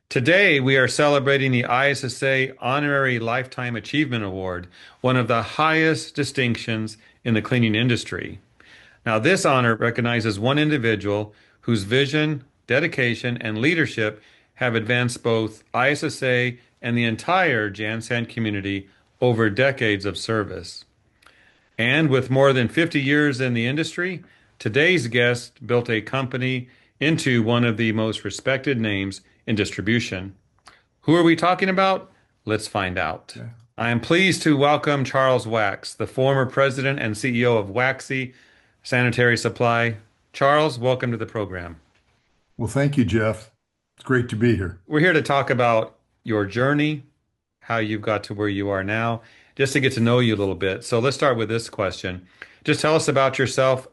Today, we are celebrating the ISSA Honorary Lifetime Achievement Award, one of the highest distinctions in the cleaning industry. Now, this honor recognizes one individual whose vision, dedication, and leadership have advanced both ISSA and the entire Jansan community over decades of service. And with more than 50 years in the industry, today's guest built a company into one of the most respected names in distribution. Who are we talking about? Let's find out. Yeah. I am pleased to welcome Charles Wax, the former president and CEO of WAXIE Sanitary Supply. Charles, welcome to the program. Well, thank you, Jeff. It's great to be here. We're here to talk about your journey, how you've got to where you are now, just to get to know you a little bit. So let's start with this question. Just tell us about yourself,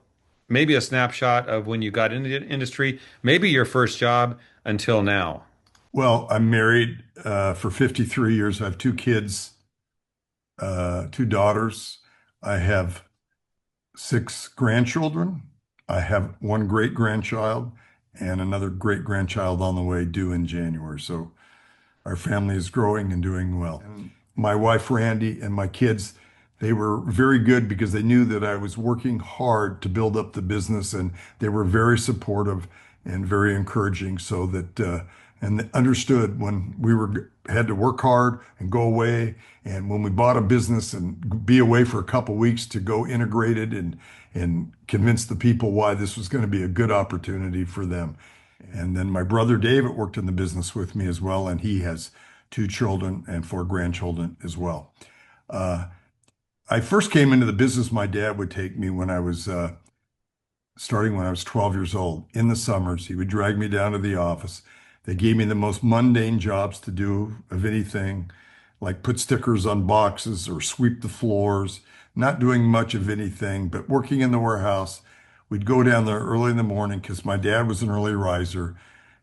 maybe a snapshot of when you got into the industry, maybe your first job until now. Well, I'm married for 53 years. I have two kids, two daughters. I have six grandchildren. I have one great grandchild and another great grandchild on the way due in January. So our family is growing and doing well. And my wife, Randy, and my kids, they were very good because they knew that I was working hard to build up the business, and they were very supportive and very encouraging so that and they understood when we were had to work hard and go away, and when we bought a business and be away for a couple of weeks to go integrate it and convince the people why this was going to be a good opportunity for them. And then my brother David worked in the business with me as well, and he has two children and four grandchildren as well. Uh, I first came into the business. My dad would take me when I was starting when I was 12 years old. In the summers, he would drag me down to the office. They gave me the most mundane jobs to do of anything, like put stickers on boxes or sweep the floors, not doing much of anything, but working in the warehouse. We'd go down there early in the morning because my dad was an early riser.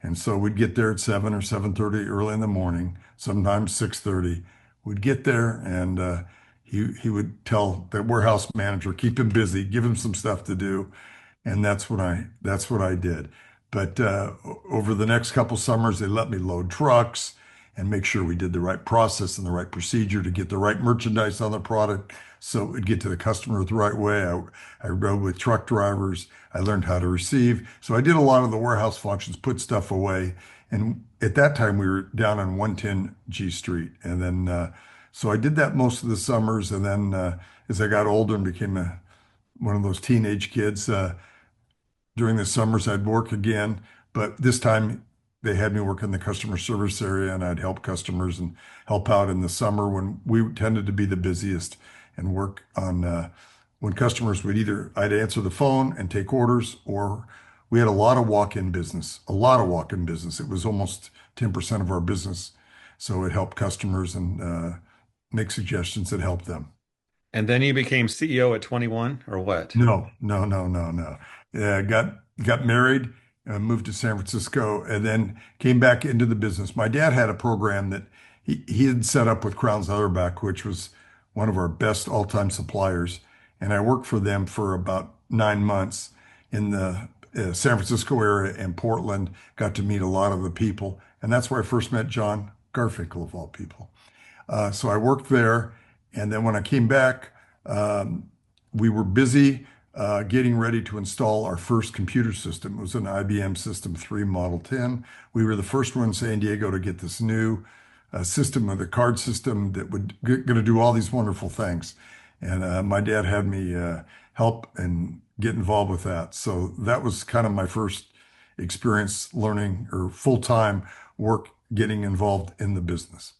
And so we'd get there at 7 or 7:30 early in the morning, sometimes 6:30. We'd get there and he would tell the warehouse manager, keep him busy, give him some stuff to do. And that's what I did. But over the next couple summers, they let me load trucks and make sure we did the right process and the right procedure to get the right merchandise on the product so it would get to the customer the right way. I rode with truck drivers. I learned how to receive. So I did a lot of the warehouse functions, put stuff away. And at that time, we were down on 110 G Street. And then, so I did that most of the summers. And then as I got older and became one of those teenage kids, during the summers, I'd work again, but this time they had me work in the customer service area and I'd help customers and help out in the summer when we tended to be the busiest and work on when customers would I'd answer the phone and take orders, or we had a lot of walk-in business, a lot of walk-in business. It was almost 10% of our business. So it helped customers and make suggestions that helped them. And then you became CEO at 21 or what? No, no, no, no, no. Got married, moved to San Francisco, and then came back into the business. My dad had a program that he had set up with Crown's Leatherback, which was one of our best all-time suppliers. And I worked for them for about 9 months in the San Francisco area and Portland. Got to meet a lot of the people, and that's where I first met John Garfinkel, of all people. So I worked there, and then when I came back, we were busy getting ready to install our first computer system. It was an IBM System 3 Model 10. We were the first one in San Diego to get this new system, of the card system that would going to do all these wonderful things. And my dad had me help and get involved with that. So that was kind of my first experience learning or full-time work getting involved in the business.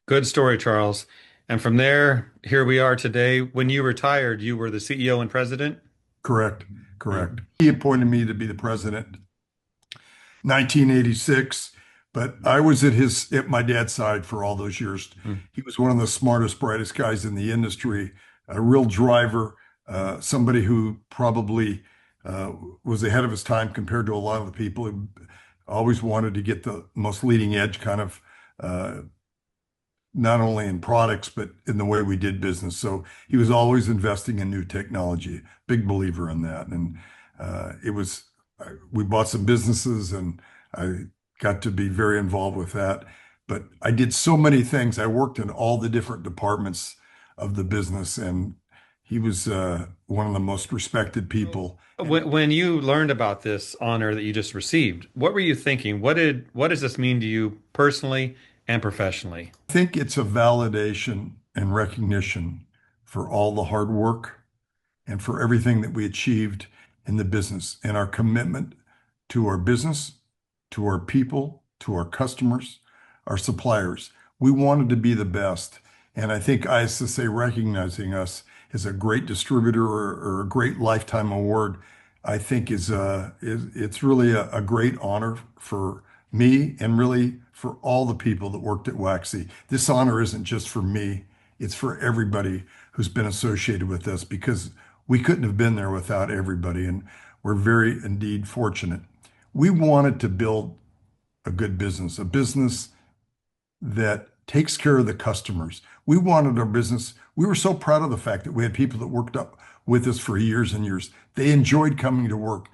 Good story, Charles. And from there, here we are today. When you retired, you were the CEO and president? Correct, correct. He appointed me to be the president 1986, but I was at my dad's side for all those years. Mm. He was one of the smartest, brightest guys in the industry, a real driver, somebody who probably was ahead of his time compared to a lot of the people who always wanted to get the most leading edge kind of not only in products, but in the way we did business. So he was always investing in new technology, big believer in that. And it was, we bought some businesses and I got to be very involved with that. But I did so many things. I worked in all the different departments of the business, and he was one of the most respected people. And When you learned about this honor that you just received, what were you thinking? What does this mean to you personally and professionally? I think it's a validation and recognition for all the hard work and for everything that we achieved in the business and our commitment to our business, to our people, to our customers, our suppliers. We wanted to be the best. And I think ISSA recognizing us as a great distributor or a great lifetime award, I think it's really a great honor for me and really for all the people that worked at WAXIE. This honor isn't just for me, it's for everybody who's been associated with us because we couldn't have been there without everybody. And we're very indeed fortunate. We wanted to build a business that takes care of the customers. We wanted our business. We were so proud of the fact that we had people that worked up with us for years and years. They enjoyed coming to work.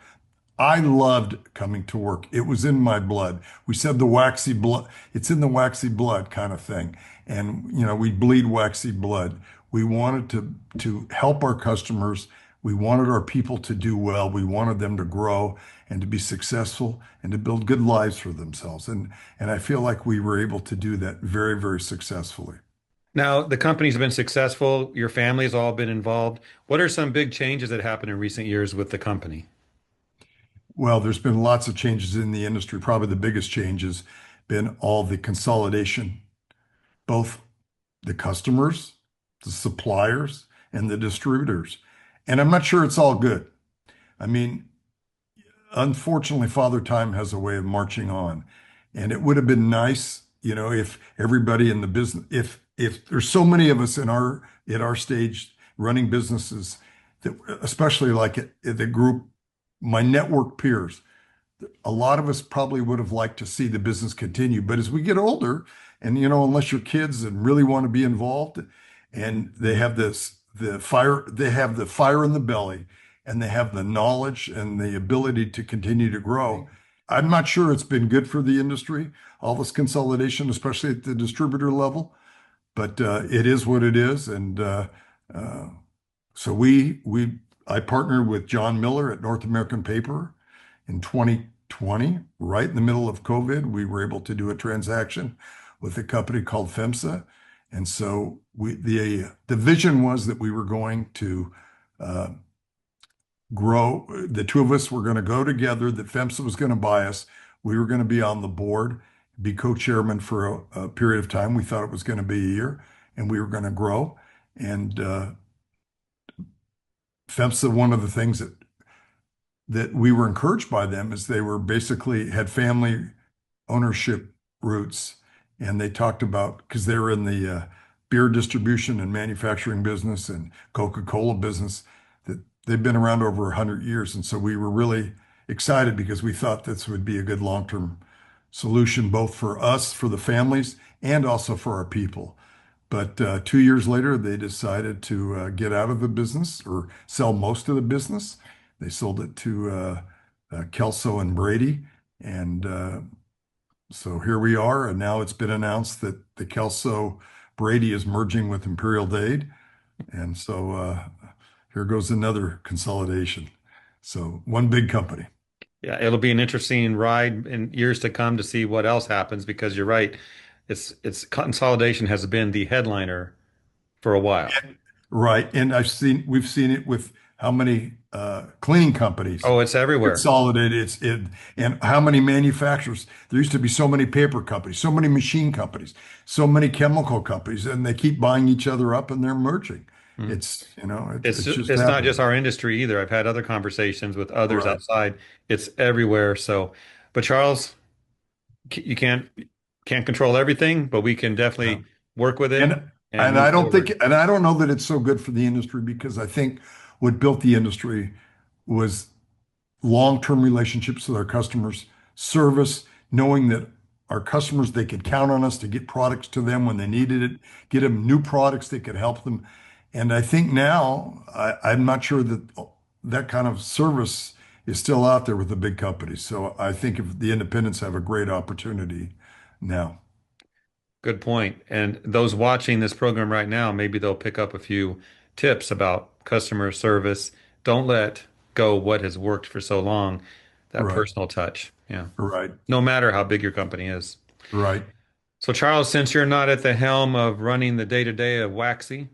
I loved coming to work. It was in my blood. We said the waxy blood, it's in the waxy blood kind of thing. And, we bleed waxy blood. We wanted to help our customers. We wanted our people to do well. We wanted them to grow and to be successful and to build good lives for themselves. And I feel like we were able to do that very, very successfully. Now, the company's been successful. Your family has all been involved. What are some big changes that happened in recent years with the company? Well, there's been lots of changes in the industry. Probably the biggest change has been all the consolidation, both the customers, the suppliers, and the distributors. And I'm not sure it's all good. I mean, unfortunately, Father Time has a way of marching on. And it would have been nice, if everybody in the business, if there's so many of us at our stage running businesses that, especially like at the group, my network peers, a lot of us probably would have liked to see the business continue. But as we get older, and unless your kids and really want to be involved, and they have they have the fire in the belly, and they have the knowledge and the ability to continue to grow. I'm not sure it's been good for the industry, all this consolidation, especially at the distributor level, but it is what it is. And uh, so I partnered with John Miller at North American Paper in 2020, right in the middle of COVID. We were able to do a transaction with a company called FEMSA. And so the vision was that we were going to uh, grow. The two of us were going to go together, that FEMSA was going to buy us. We were going to be on the board, be co-chairman for a period of time. We thought it was going to be a year, and we were going to grow. And FEMSA, one of the things that we were encouraged by them is they were basically had family ownership roots. And they talked about, because they were in the beer distribution and manufacturing business and Coca-Cola business, that they've been around over 100 years. And so we were really excited because we thought this would be a good long-term solution, both for us, for the families, and also for our people. But 2 years later, they decided to get out of the business or sell most of the business. They sold it to Kelso and Brady. And so here we are. And now it's been announced that the Kelso Brady is merging with Imperial Dade. And so here goes another consolidation. So one big company. Yeah, it'll be an interesting ride in years to come to see what else happens because you're right. It's consolidation has been the headliner for a while. Right. And we've seen it with how many cleaning companies Oh, it's everywhere. consolidated. And how many manufacturers. There used to be so many paper companies, so many machine companies, so many chemical companies, and they keep buying each other up and they're merging. Mhm. It's just It's not happening. just our industry either. I've had other conversations with others Right. outside. It's everywhere. So, but Charles, you can't control everything, but we can Yeah. definitely work with it And and and move I don't think forward. and I don't know that it's so good for the industry because I think what built the industry was long-term relationships with our customers, service, knowing that our customers, they could count on us to get products to them when they needed it, get them new products that could help them. And I think now, I'm not sure that that kind of service is still out there with the big companies. So I think if the independents have a great opportunity now. Good point. And those watching this program right now, maybe they'll pick up a few tips about customer service. Don't let go what has worked for so long, that Right, personal touch. Yeah. right, No matter how big your company is. right. So, Charles, since you're not at the helm of running the day-to-day of Waxy,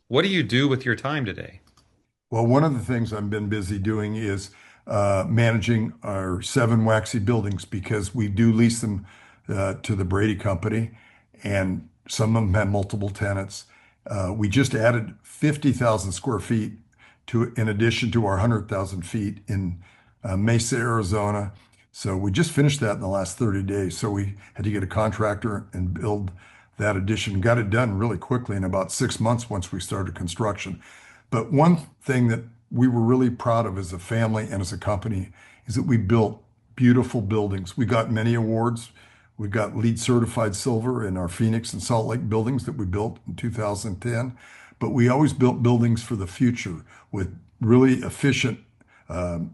what do you do with your time today? Well, one of the things I've been busy doing is managing our 7 waxy buildings because we do lease them to the Brady Company, and some of them have multiple tenants. We just added 50,000 square feet to, in addition to our 100,000 feet in Mesa, Arizona. So we just finished that in the last 30 days. So we had to get a contractor and build that addition. Got it done really quickly in about 6 months once we started construction. But one thing that we were really proud of as a family and as a company is that we built beautiful buildings. We got many awards. We got LEED certified silver in our Phoenix and Salt Lake buildings that we built in 2010. But we always built buildings for the future with really efficient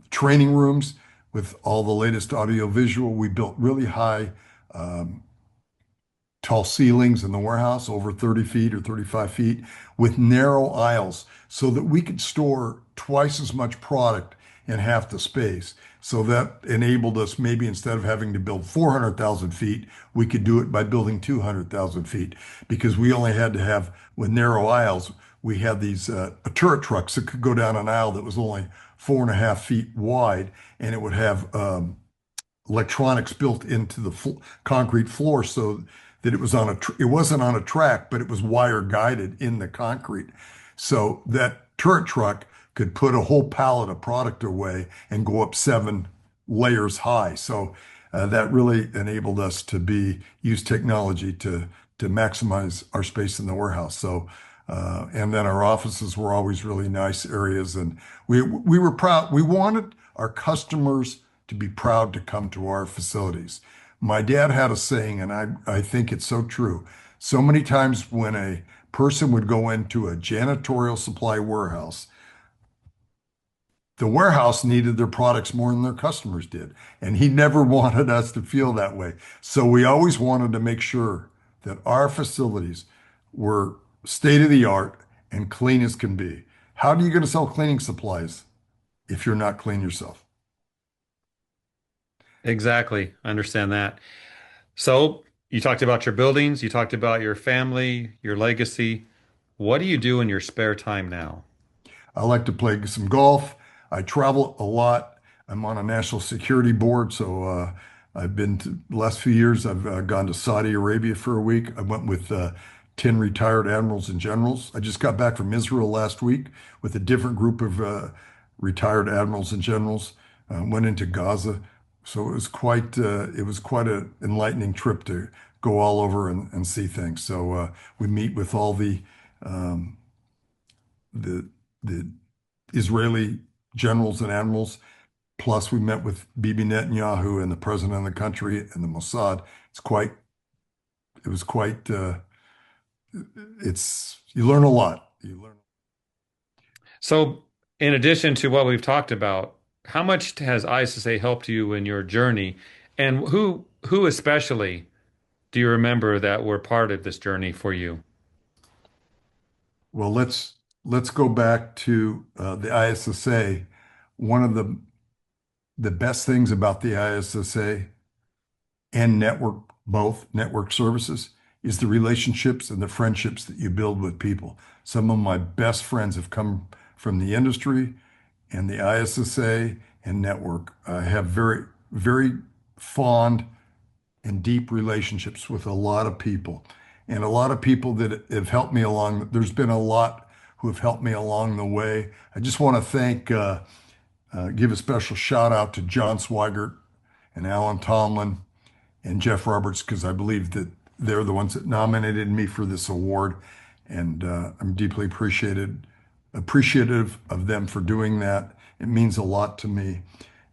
training rooms with all the latest audio visual. We built really high tall ceilings in the warehouse, over 30 feet or 35 feet, with narrow aisles so that we could store twice as much product in half the space. So that enabled us, maybe instead of having to build 400,000 feet, we could do it by building 200,000 feet because we only had to have, with narrow aisles, we had these turret trucks that could go down an aisle that was only 4.5 feet wide, and it would have electronics built into the concrete floor so that it was on it wasn't on a track, but it was wire guided in the concrete. So that turret truck could put a whole pallet of product away and go up 7 layers high. So that really enabled us to use technology to maximize our space in the warehouse. So and then our offices were always really nice areas, and we were proud. We wanted our customers to be proud to come to our facilities. My dad had a saying, and I think it's so true. So many times when a person would go into a janitorial supply warehouse, the warehouse needed their products more than their customers did. And he never wanted us to feel that way. So we always wanted to make sure that our facilities were state of the art and clean as can be. How are you going to sell cleaning supplies if you're not clean yourself? Exactly. I understand that. So, you talked about your buildings, you talked about your family, your legacy. What do you do in your spare time now? I like to play some golf. I travel a lot. I'm on a national security board, so I've been to the last few years. I've gone to Saudi Arabia for a week. I went with 10 retired admirals and generals. I just got back from Israel last week with a different group of retired admirals and generals. Went into Gaza, so it was quite an enlightening trip to go all over and see things. So we meet with all um, the the Israeli generals and admirals. Plus, we met with Bibi Netanyahu and the president of the country and the Mossad. It's quite, it was quite, you learn a lot. You learn. So, in addition to what we've talked about, how much has ISSA helped you in your journey? And who especially do you remember that were part of this journey for you? Well, let's go back to the ISSA. One of the best things about the ISSA and both network services, is the relationships and the friendships that you build with people. Some of my best friends have come from the industry and the ISSA and network. I have very, very fond and deep relationships with a lot of people and a lot of people that have helped me along. There's been a lot who have helped me along the way. I just want to give a special shout out to John Swigert and Alan Tomlin and Jeff Roberts, because I believe that they're the ones that nominated me for this award, and I'm deeply appreciative of them for doing that. It means a lot to me,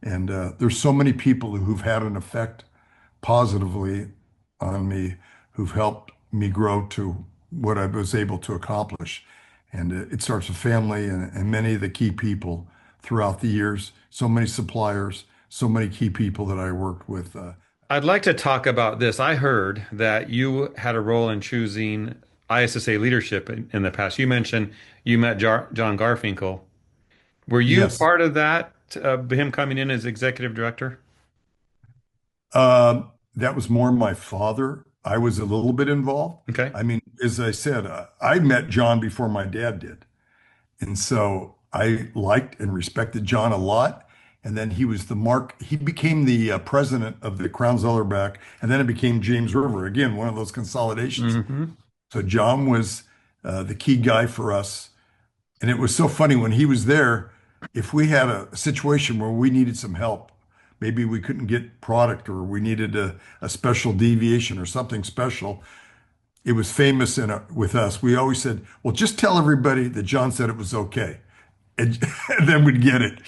and there's so many people who've had an effect positively on me, who've helped me grow to what I was able to accomplish. And it starts with family and many of the key people throughout the years. So many suppliers, so many key people that I worked with. I'd like to talk about this. I heard that you had a role in choosing ISSA leadership in the past. You mentioned you met John Garfinkel. Were you Yes, part of that, him coming in as executive director? that was more my father. I was a little bit involved. Okay. I mean, as I said, I met John before my dad did. And so I liked and respected John a lot. And then he became the president of the Crown Zellerback, and then it became James River. Again, one of those consolidations. Hmm. So John was the key guy for us. And it was so funny when he was there, if we had a situation where we needed some help, maybe we couldn't get product or we needed a special deviation or something special, it was famous with us. We always said, well, just tell everybody that John said it was okay. And, and then we'd get it.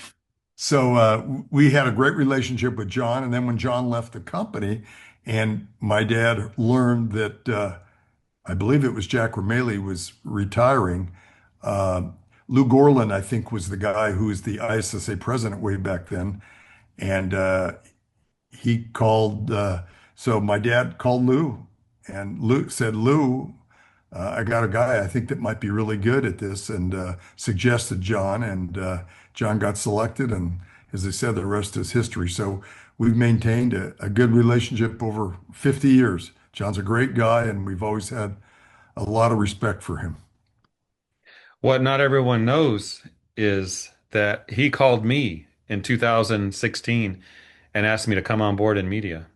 So we had a great relationship with John. And then when John left the company and my dad learned that I believe it was Jack Romali was retiring, uh, Lou Gorlin, I think, was the guy who was the ISSA president way back then. And he called, so my dad called Lou and Lou said, Lou, I got a guy I think that might be really good at this and suggested John. And John got selected. And as I said, the rest is history. So we've maintained a good relationship over 50 years. John's a great guy, and we've always had a lot of respect for him. What not everyone knows is that he called me in 2016 and asked me to come on board in media.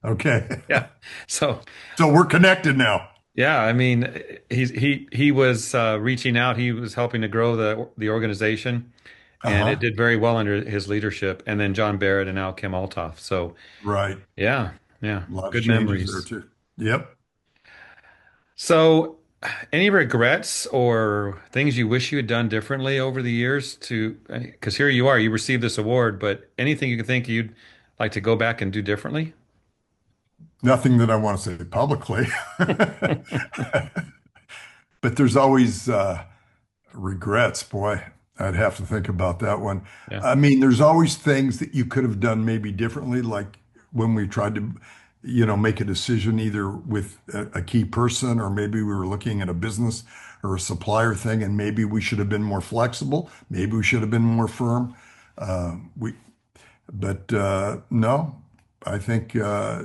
Okay. Yeah. So, So we're connected now. yeah, I mean, he was reaching out. He was helping to grow the organization, and it Uh-huh. did very well under his leadership. And then John Barrett and now Kim Altoff. So, Right. yeah, yeah, A lot of good changes there memories. too. Yep. So, any regrets or things you wish you had done differently over the years because here you are, you received this award, but anything you could think you'd like to go back and do differently? Nothing that I want to say publicly. But there's always regrets. Boy, I'd have to think about that one. Yeah. I mean, there's always things that you could have done maybe differently, like when we tried to, make a decision either with a key person or maybe we were looking at a business or a supplier thing, and maybe we should have been more flexible. Maybe we should have been more firm. We, but no, I think I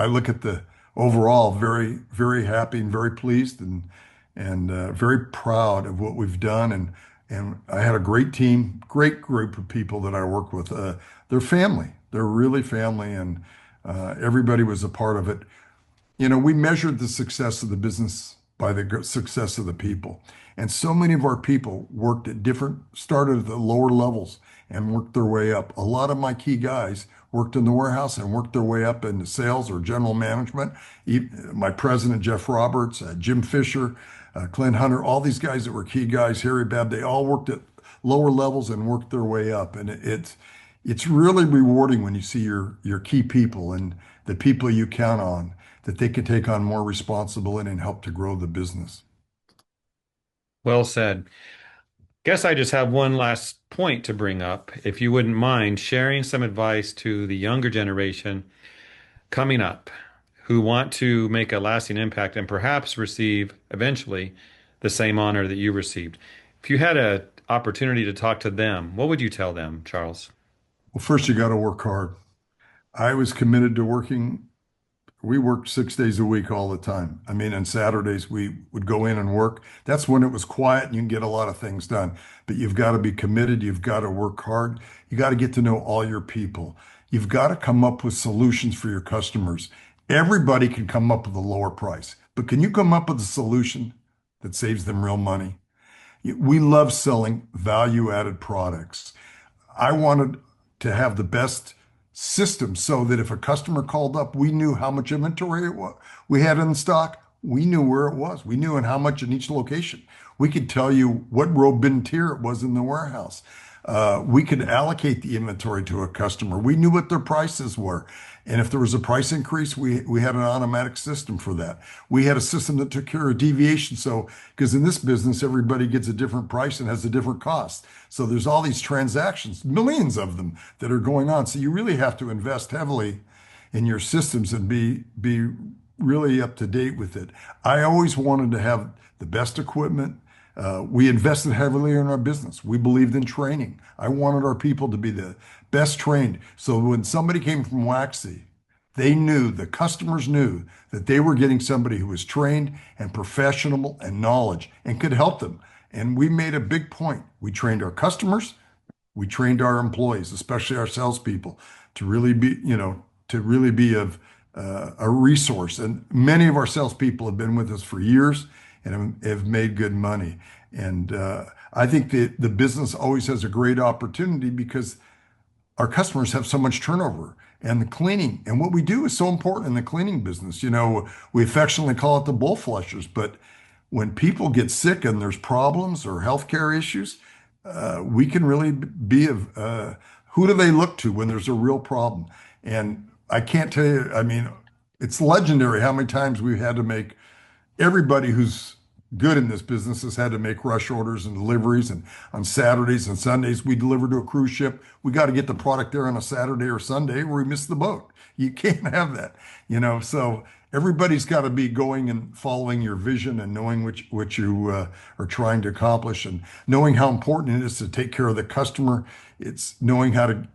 look at the overall very, very happy and very pleased and very proud of what we've done. And I had a great team, great group of people that I work with. They're family. They're really family, and everybody was a part of it. We measured the success of the business by the success of the people. And so many of our people started at the lower levels and worked their way up. A lot of my key guys worked in the warehouse and worked their way up into sales or general management. My president, Jeff Roberts, Jim Fisher, Clint Hunter, all these guys that were key guys, Harry Babb, they all worked at lower levels and worked their way up. And it's really rewarding when you see your key people and the people you count on that they can take on more responsibility and help to grow the business. Well said. Guess I just have one last point to bring up. If you wouldn't mind sharing some advice to the younger generation coming up who want to make a lasting impact and perhaps receive eventually the same honor that you received. If you had an opportunity to talk to them, what would you tell them, Charles? Well, first you got to work hard. I was committed to working. We worked 6 days a week all the time. I mean, on Saturdays we would go in and work. That's when it was quiet and you can get a lot of things done. But you've got to be committed. You've got to work hard. You got to get to know all your people. You've got to come up with solutions for your customers. Everybody can come up with a lower price, but can you come up with a solution that saves them real money? We love selling value-added products. I wanted to have the best system so that if a customer called up, we knew how much inventory we had in stock. We knew where it was. We knew and how much in each location. We could tell you what row bin tier it was in the warehouse. We could allocate the inventory to a customer. We knew what their prices were. And if there was a price increase, we had an automatic system for that. We had a system that took care of deviation. So, because in this business, everybody gets a different price and has a different cost. So there's all these transactions, millions of them that are going on. So you really have to invest heavily in your systems and be really up to date with it. I always wanted to have the best equipment. We invested heavily in our business. We believed in training. I wanted our people to be the best trained. So when somebody came from WAXIE, they knew, the customers knew that they were getting somebody who was trained and professional and knowledge and could help them. And we made a big point. We trained our customers, we trained our employees, especially our salespeople, to really be, to really be of a resource. And many of our salespeople have been with us for years and have made good money. And I think that the business always has a great opportunity because our customers have so much turnover. And the cleaning and what we do is so important in the cleaning business. We affectionately call it the bull flushers, but when people get sick and there's problems or healthcare issues, we can really be of who do they look to when there's a real problem? And I can't tell you, I mean, it's legendary how many times we've had to make everybody who's good in this business has had to make rush orders and deliveries. And on Saturdays and Sundays, we deliver to a cruise ship. We got to get the product there on a Saturday or Sunday or we miss the boat. You can't have that. So everybody's got to be going and following your vision and knowing what you are trying to accomplish and knowing how important it is to take care of the customer. It's knowing how to,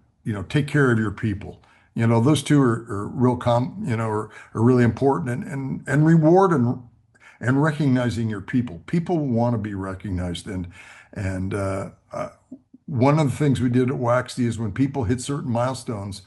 take care of your people. Those two are are really important and reward and recognizing your people. People want to be recognized. And one of the things we did at WAXIE is when people hit certain milestones,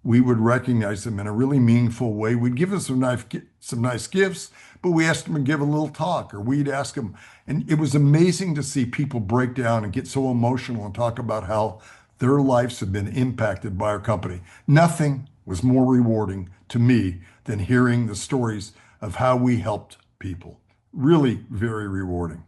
we would recognize them in a really meaningful way. We'd give them some nice gifts, but we asked them to give a little talk, or we'd ask them. And it was amazing to see people break down and get so emotional and talk about how their lives have been impacted by our company. Nothing was more rewarding to me than hearing the stories of how we helped people. Really very rewarding.